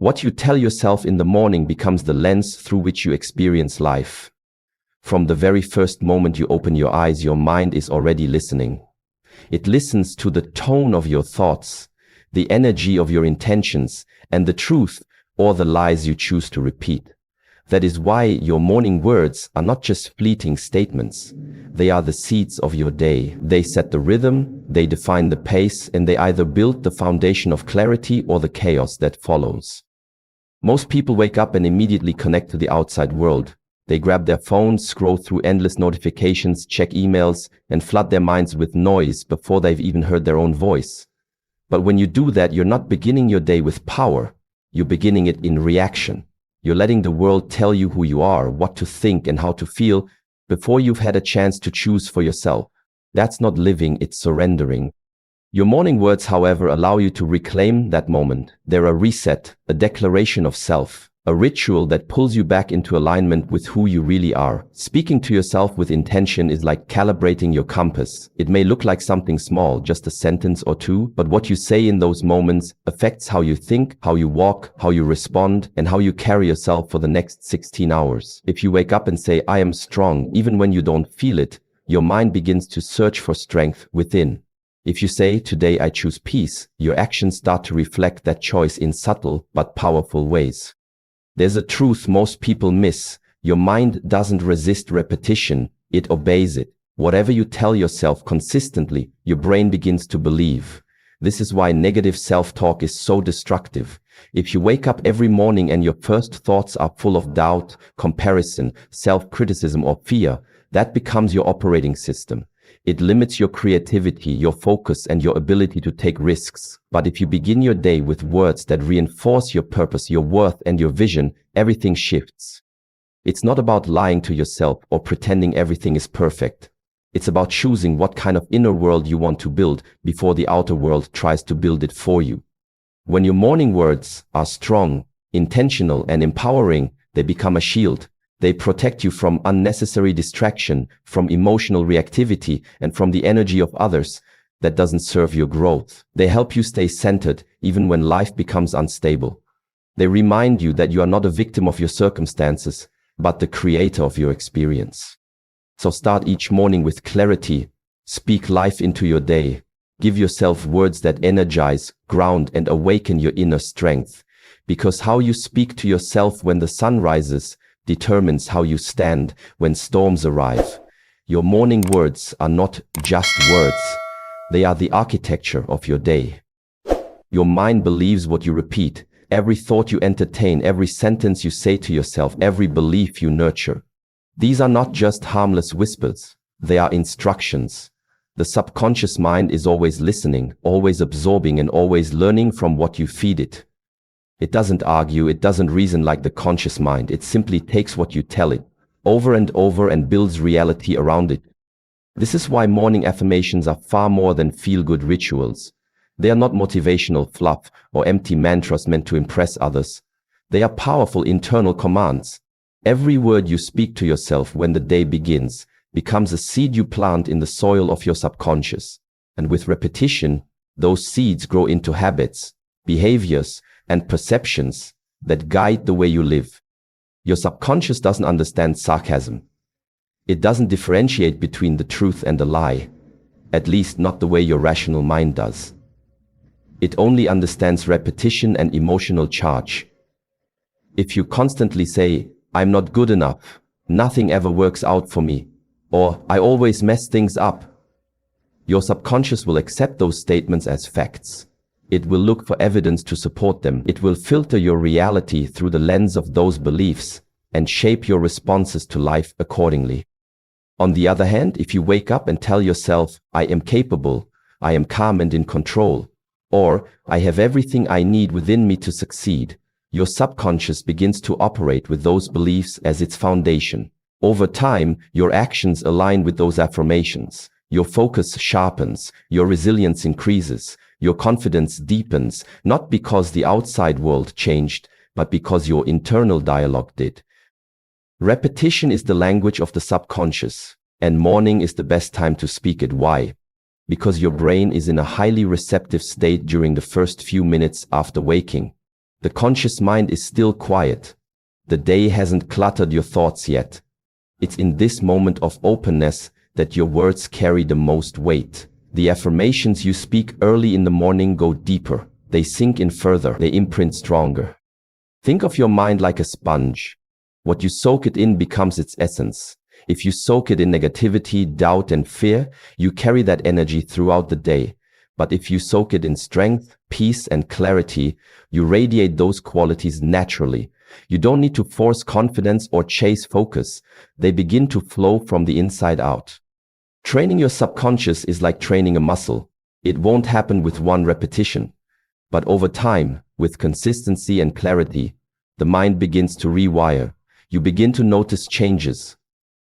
What you tell yourself in the morning becomes the lens through which you experience life. From the very first moment you open your eyes, your mind is already listening. It listens to the tone of your thoughts, the energy of your intentions, and the truth or the lies you choose to repeat. That is why your morning words are not just fleeting statements. They are the seeds of your day. They set the rhythm, they define the pace, and they either build the foundation of clarity or the chaos that follows. Most people wake up and immediately connect to the outside world. They grab their phones, scroll through endless notifications, check emails, and flood their minds with noise before they've even heard their own voice. But when you do that, you're not beginning your day with power. You're beginning it in reaction. You're letting the world tell you who you are, what to think, and how to feel before you've had a chance to choose for yourself. That's not living, it's surrendering. Your morning words, however, allow you to reclaim that moment. They're a reset, a declaration of self, a ritual that pulls you back into alignment with who you really are. Speaking to yourself with intention is like calibrating your compass. It may look like something small, just a sentence or two, but what you say in those moments affects how you think, how you walk, how you respond, and how you carry yourself for the next 16 hours. If you wake up and say, "I am strong," even when you don't feel it, your mind begins to search for strength within. If you say, "Today I choose peace," your actions start to reflect that choice in subtle but powerful ways. There's a truth most people miss. Your mind doesn't resist repetition, it obeys it. Whatever you tell yourself consistently, your brain begins to believe. This is why negative self-talk is so destructive. If you wake up every morning and your first thoughts are full of doubt, comparison, self-criticism, or fear, that becomes your operating system. It limits your creativity, your focus, and your ability to take risks. But if you begin your day with words that reinforce your purpose, your worth, and your vision, everything shifts. It's not about lying to yourself or pretending everything is perfect. It's about choosing what kind of inner world you want to build before the outer world tries to build it for you. When your morning words are strong, intentional, and empowering, they become a shield. They protect you from unnecessary distraction, from emotional reactivity, and from the energy of others that doesn't serve your growth. They help you stay centered even when life becomes unstable. They remind you that you are not a victim of your circumstances, but the creator of your experience. So start each morning with clarity. Speak life into your day. Give yourself words that energize, ground, and awaken your inner strength. Because how you speak to yourself when the sun rises determines how you stand when storms arrive. Your morning words are not just words. They are the architecture of your day. Your mind believes what you repeat. Every thought you entertain, every sentence you say to yourself, every belief you nurture. These are not just harmless whispers. They are instructions. The subconscious mind is always listening, always absorbing, and always learning from what you feed it. It doesn't argue, it doesn't reason like the conscious mind. It simply takes what you tell it over and over and builds reality around it. This is why morning affirmations are far more than feel-good rituals. They are not motivational fluff or empty mantras meant to impress others. They are powerful internal commands. Every word you speak to yourself when the day begins becomes a seed you plant in the soil of your subconscious. And with repetition, those seeds grow into habits, behaviors, and perceptions that guide the way you live. Your subconscious doesn't understand sarcasm. It doesn't differentiate between the truth and the lie, at least not the way your rational mind does. It only understands repetition and emotional charge. If you constantly say, "I'm not good enough," "Nothing ever works out for me," or "I always mess things up," your subconscious will accept those statements as facts. It will look for evidence to support them. It will filter your reality through the lens of those beliefs and shape your responses to life accordingly. On the other hand, if you wake up and tell yourself, "I am capable," "I am calm and in control," or "I have everything I need within me to succeed," your subconscious begins to operate with those beliefs as its foundation. Over time, your actions align with those affirmations. Your focus sharpens, your resilience increases, your confidence deepens, not because the outside world changed, but because your internal dialogue did. Repetition is the language of the subconscious, and morning is the best time to speak it. Why? Because your brain is in a highly receptive state during the first few minutes after waking. The conscious mind is still quiet. The day hasn't cluttered your thoughts yet. It's in this moment of openness that your words carry the most weight. The affirmations you speak early in the morning go deeper. They sink in further. They imprint stronger. Think of your mind like a sponge. What you soak it in becomes its essence. If you soak it in negativity, doubt, and fear, you carry that energy throughout the day. But if you soak it in strength, peace, and clarity, you radiate those qualities naturally. You don't need to force confidence or chase focus. They begin to flow from the inside out. Training your subconscious is like training a muscle. It won't happen with one repetition. But over time, with consistency and clarity, the mind begins to rewire. You begin to notice changes.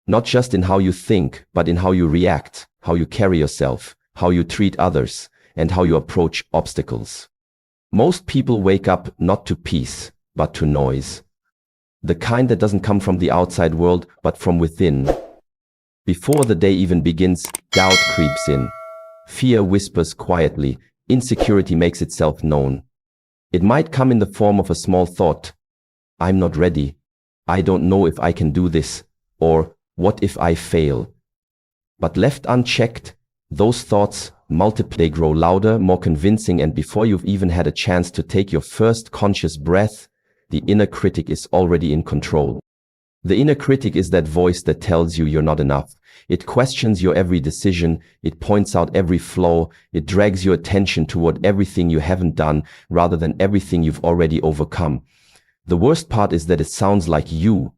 Not just in how you think, but in how you react, how you carry yourself, how you treat others, and how you approach obstacles. Most people wake up not to peace, but to noise. The kind that doesn't come from the outside world, but from within. Before the day even begins, doubt creeps in. Fear whispers quietly. Insecurity makes itself known. It might come in the form of a small thought. I'm not ready. I don't know if I can do this. Or, what if I fail? But left unchecked, those thoughts multiply. They grow louder, more convincing, and before you've even had a chance to take your first conscious breath, the inner critic is already in control. The inner critic is that voice that tells you you're not enough. It questions your every decision, it points out every flaw, it drags your attention toward everything you haven't done rather than everything you've already overcome. The worst part is that it sounds like you.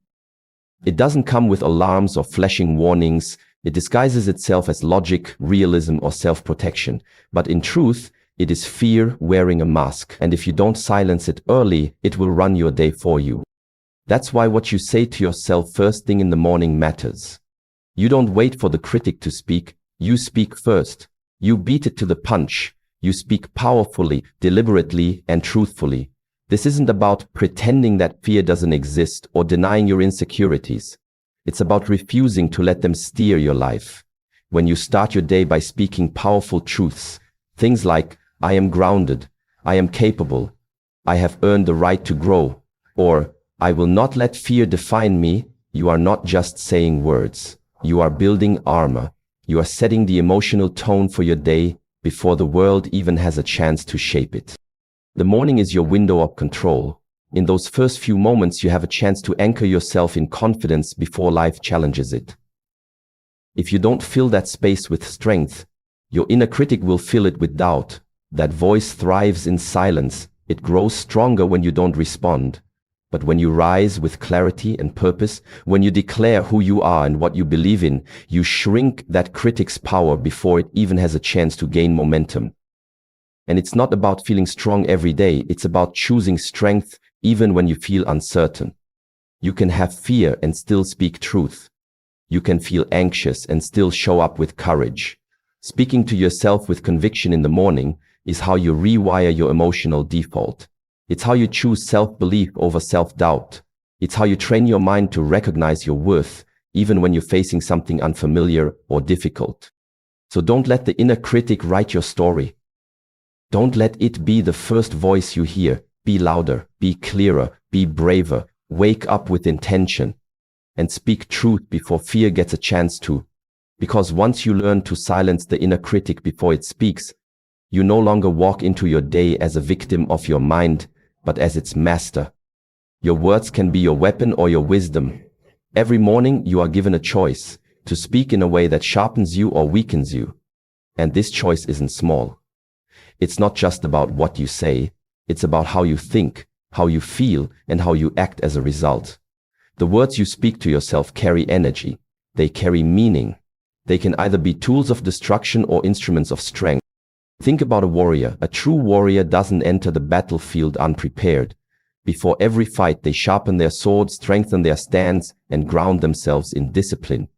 It doesn't come with alarms or flashing warnings. It disguises itself as logic, realism, or self-protection. But in truth, it is fear wearing a mask. And if you don't silence it early, it will run your day for you. That's why what you say to yourself first thing in the morning matters. You don't wait for the critic to speak. You speak first. You beat it to the punch. You speak powerfully, deliberately, and truthfully. This isn't about pretending that fear doesn't exist or denying your insecurities. It's about refusing to let them steer your life. When you start your day by speaking powerful truths, things like, I am grounded, I am capable, I have earned the right to grow, or I will not let fear define me, you are not just saying words. You are building armor. You are setting the emotional tone for your day before the world even has a chance to shape it. The morning is your window of control. In those first few moments, you have a chance to anchor yourself in confidence before life challenges it. If you don't fill that space with strength, your inner critic will fill it with doubt. That voice thrives in silence. It grows stronger when you don't respond. But when you rise with clarity and purpose, when you declare who you are and what you believe in, you shrink that critic's power before it even has a chance to gain momentum. And it's not about feeling strong every day. It's about choosing strength even when you feel uncertain. You can have fear and still speak truth. You can feel anxious and still show up with courage. Speaking to yourself with conviction in the morning is how you rewire your emotional default. It's how you choose self-belief over self-doubt. It's how you train your mind to recognize your worth, even when you're facing something unfamiliar or difficult. So don't let the inner critic write your story. Don't let it be the first voice you hear. Be louder, be clearer, be braver. Wake up with intention and speak truth before fear gets a chance to. Because once you learn to silence the inner critic before it speaks, you no longer walk into your day as a victim of your mind, but as its master. Your words can be your weapon or your wisdom. Every morning you are given a choice to speak in a way that sharpens you or weakens you. And this choice isn't small. It's not just about what you say, it's about how you think, how you feel, and how you act as a result. The words you speak to yourself carry energy. They carry meaning. They can either be tools of destruction or instruments of strength. Think about a warrior. A true warrior doesn't enter the battlefield unprepared. Before every fight, they sharpen their sword, strengthen their stance, and ground themselves in discipline.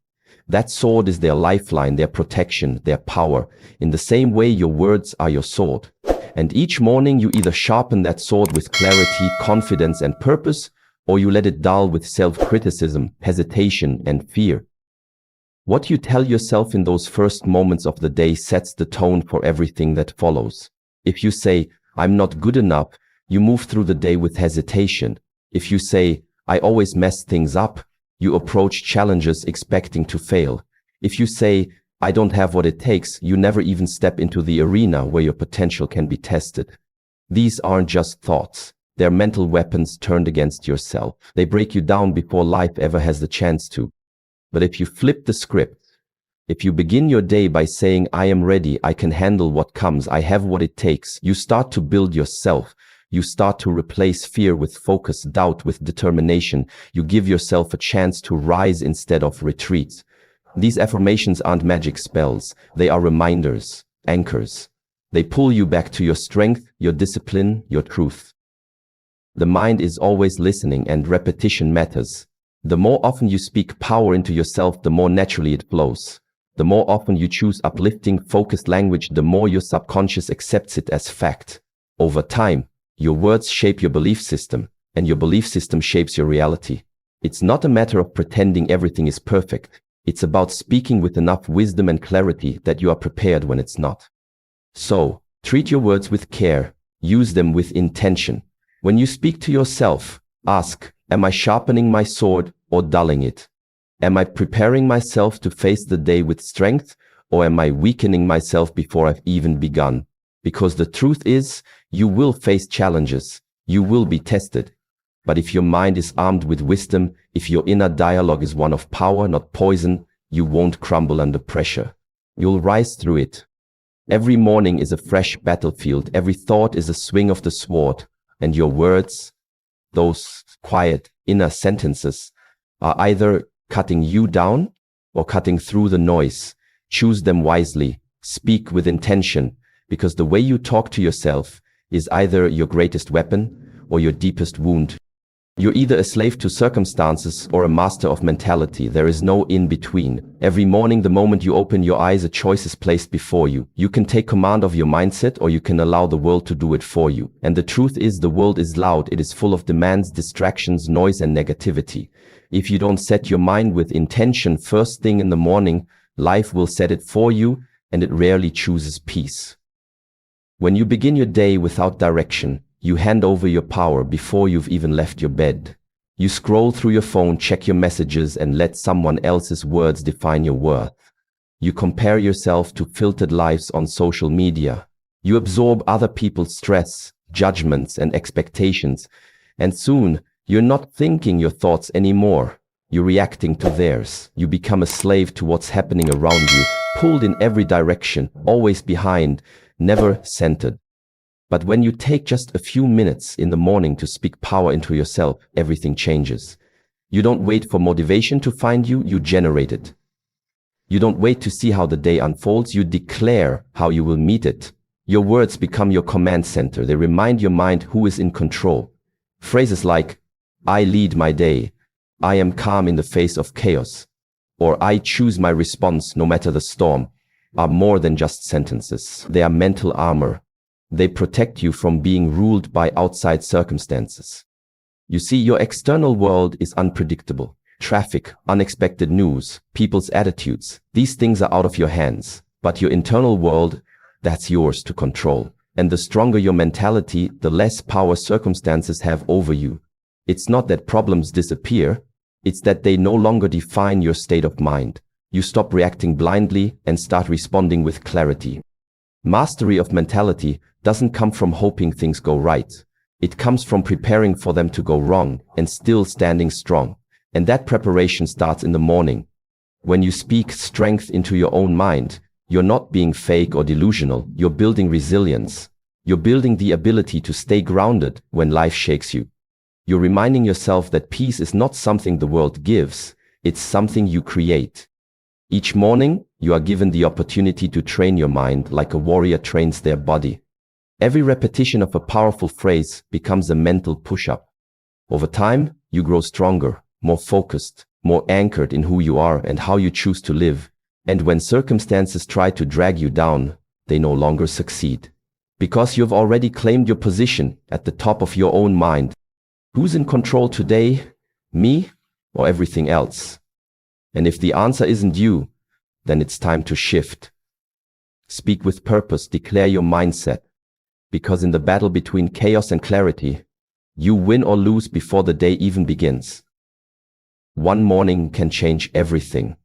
That sword is their lifeline, their protection, their power. In the same way, your words are your sword. And each morning, you either sharpen that sword with clarity, confidence, and purpose, or you let it dull with self-criticism, hesitation, and fear. What you tell yourself in those first moments of the day sets the tone for everything that follows. If you say, I'm not good enough, you move through the day with hesitation. If you say, I always mess things up, you approach challenges expecting to fail. If you say, I don't have what it takes, you never even step into the arena where your potential can be tested. These aren't just thoughts. They're mental weapons turned against yourself. They break you down before life ever has the chance to. But if you flip the script, if you begin your day by saying, I am ready, I can handle what comes, I have what it takes, you start to build yourself. You start to replace fear with focus, doubt with determination. You give yourself a chance to rise instead of retreat. These affirmations aren't magic spells. They are reminders, anchors. They pull you back to your strength, your discipline, your truth. The mind is always listening, and repetition matters. The more often you speak power into yourself, the more naturally it flows. The more often you choose uplifting, focused language, the more your subconscious accepts it as fact. Over time, your words shape your belief system, and your belief system shapes your reality. It's not a matter of pretending everything is perfect. It's about speaking with enough wisdom and clarity that you are prepared when it's not. So, treat your words with care. Use them with intention. When you speak to yourself, ask, am I sharpening my sword or dulling it? Am I preparing myself to face the day with strength, or am I weakening myself before I've even begun? Because the truth is, you will face challenges. You will be tested. But if your mind is armed with wisdom, if your inner dialogue is one of power, not poison, you won't crumble under pressure. You'll rise through it. Every morning is a fresh battlefield. Every thought is a swing of the sword. And your words, those quiet inner sentences, are either cutting you down or cutting through the noise. Choose them wisely. Speak with intention, because the way you talk to yourself is either your greatest weapon or your deepest wound. You're either a slave to circumstances or a master of mentality. There is no in between. Every morning, the moment you open your eyes, a choice is placed before you. You can take command of your mindset, or you can allow the world to do it for you. And the truth is, the world is loud. It is full of demands, distractions, noise, and negativity. If you don't set your mind with intention first thing in the morning, life will set it for you, and it rarely chooses peace. When you begin your day without direction, you hand over your power before you've even left your bed. You scroll through your phone, check your messages, and let someone else's words define your worth. You compare yourself to filtered lives on social media. You absorb other people's stress, judgments, and expectations. And soon, you're not thinking your thoughts anymore. You're reacting to theirs. You become a slave to what's happening around you, pulled in every direction, always behind, never centered. But when you take just a few minutes in the morning to speak power into yourself, everything changes. You don't wait for motivation to find you, you generate it. You don't wait to see how the day unfolds, you declare how you will meet it. Your words become your command center. They remind your mind who is in control. Phrases like, I lead my day, I am calm in the face of chaos, or I choose my response no matter the storm, are more than just sentences. They are mental armor. They protect you from being ruled by outside circumstances. You see, your external world is unpredictable. Traffic, unexpected news, people's attitudes, these things are out of your hands. But your internal world, that's yours to control. And the stronger your mentality, the less power circumstances have over you. It's not that problems disappear, it's that they no longer define your state of mind. You stop reacting blindly and start responding with clarity. Mastery of mentality doesn't come from hoping things go right. It comes from preparing for them to go wrong and still standing strong. And that preparation starts in the morning. When you speak strength into your own mind, you're not being fake or delusional. You're building resilience. You're building the ability to stay grounded when life shakes you. You're reminding yourself that peace is not something the world gives. It's something you create. Each morning, you are given the opportunity to train your mind like a warrior trains their body. Every repetition of a powerful phrase becomes a mental push-up. Over time, you grow stronger, more focused, more anchored in who you are and how you choose to live. And when circumstances try to drag you down, they no longer succeed. Because you've already claimed your position at the top of your own mind. Who's in control today? Me or everything else? And if the answer isn't you, then it's time to shift. Speak with purpose, declare your mindset. Because in the battle between chaos and clarity, you win or lose before the day even begins. One morning can change everything.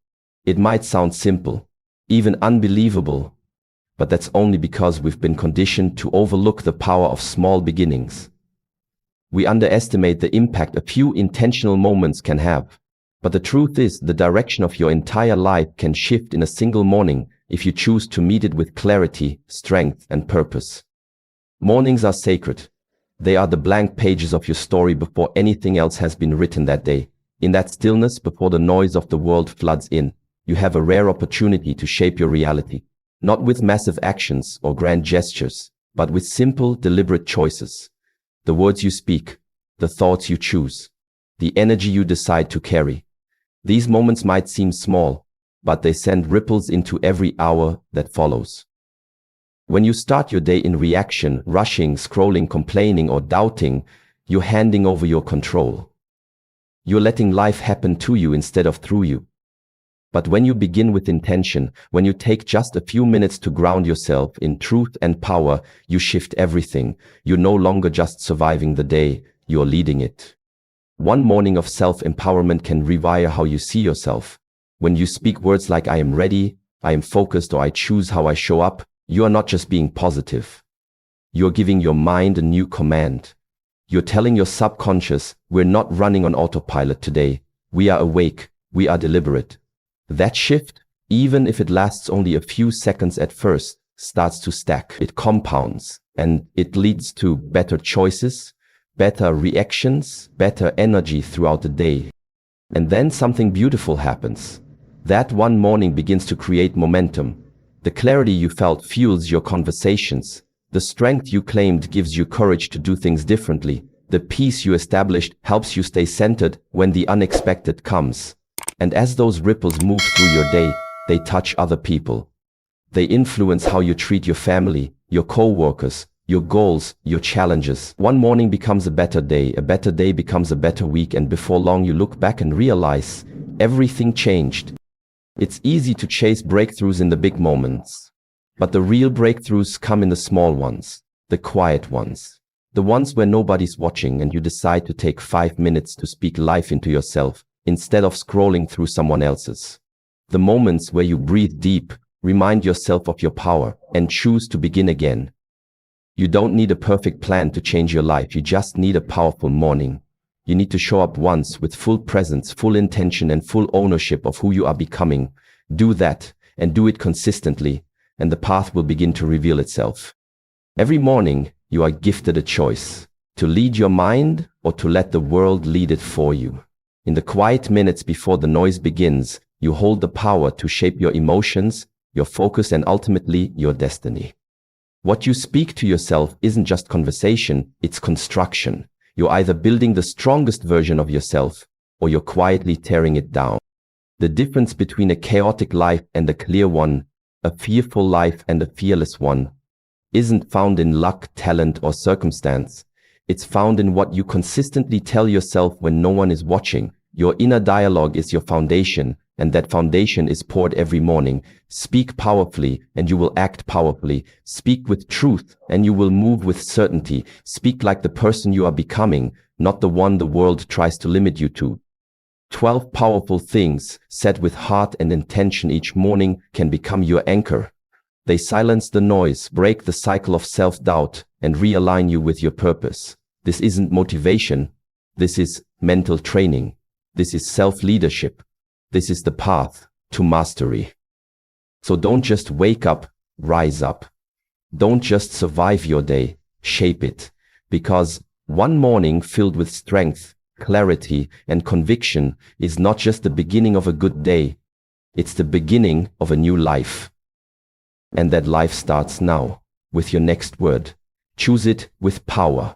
It might sound simple, even unbelievable, but that's only because we've been conditioned to overlook the power of small beginnings. We underestimate the impact a few intentional moments can have. But the truth is, the direction of your entire life can shift in a single morning if you choose to meet it with clarity, strength, and purpose. Mornings are sacred. They are the blank pages of your story before anything else has been written that day. In that stillness, before the noise of the world floods in, you have a rare opportunity to shape your reality, not with massive actions or grand gestures, but with simple, deliberate choices. The words you speak, the thoughts you choose, the energy you decide to carry. These moments might seem small, but they send ripples into every hour that follows. When you start your day in reaction, rushing, scrolling, complaining, or doubting, you're handing over your control. You're letting life happen to you instead of through you. But when you begin with intention, when you take just a few minutes to ground yourself in truth and power, you shift everything. You're no longer just surviving the day, you're leading it. One morning of self-empowerment can rewire how you see yourself. When you speak words like I am ready, I am focused, or I choose how I show up, you are not just being positive. You're giving your mind a new command. You're telling your subconscious, we're not running on autopilot today. We are awake. We are deliberate. That shift, even if it lasts only a few seconds at first, starts to stack. It compounds, and it leads to better choices, better reactions, better energy throughout the day. And then something beautiful happens. That one morning begins to create momentum. The clarity you felt fuels your conversations. The strength you claimed gives you courage to do things differently. The peace you established helps you stay centered when the unexpected comes. And as those ripples move through your day, they touch other people. They influence how you treat your family, your co-workers, your goals, your challenges. One morning becomes a better day becomes a better week, and before long you look back and realize everything changed. It's easy to chase breakthroughs in the big moments, but the real breakthroughs come in the small ones, the quiet ones, the ones where nobody's watching and you decide to take 5 minutes to speak life into yourself instead of scrolling through someone else's. The moments where you breathe deep, remind yourself of your power, and choose to begin again. You don't need a perfect plan to change your life, you just need a powerful morning. You need to show up once with full presence, full intention, and full ownership of who you are becoming. Do that, and do it consistently, and the path will begin to reveal itself. Every morning, you are gifted a choice, to lead your mind or to let the world lead it for you. In the quiet minutes before the noise begins, you hold the power to shape your emotions, your focus, and ultimately your destiny. What you speak to yourself isn't just conversation, it's construction. You're either building the strongest version of yourself, or you're quietly tearing it down. The difference between a chaotic life and a clear one, a fearful life and a fearless one, isn't found in luck, talent, or circumstance. It's found in what you consistently tell yourself when no one is watching. Your inner dialogue is your foundation, and that foundation is poured every morning. Speak powerfully, and you will act powerfully. Speak with truth, and you will move with certainty. Speak like the person you are becoming, not the one the world tries to limit you to. 12 powerful things, said with heart and intention each morning, can become your anchor. They silence the noise, break the cycle of self-doubt, and realign you with your purpose. This isn't motivation. This is mental training. This is self-leadership. This is the path to mastery. So don't just wake up, rise up. Don't just survive your day, shape it. Because one morning filled with strength, clarity, and conviction is not just the beginning of a good day. It's the beginning of a new life. And that life starts now, with your next word. Choose it with power.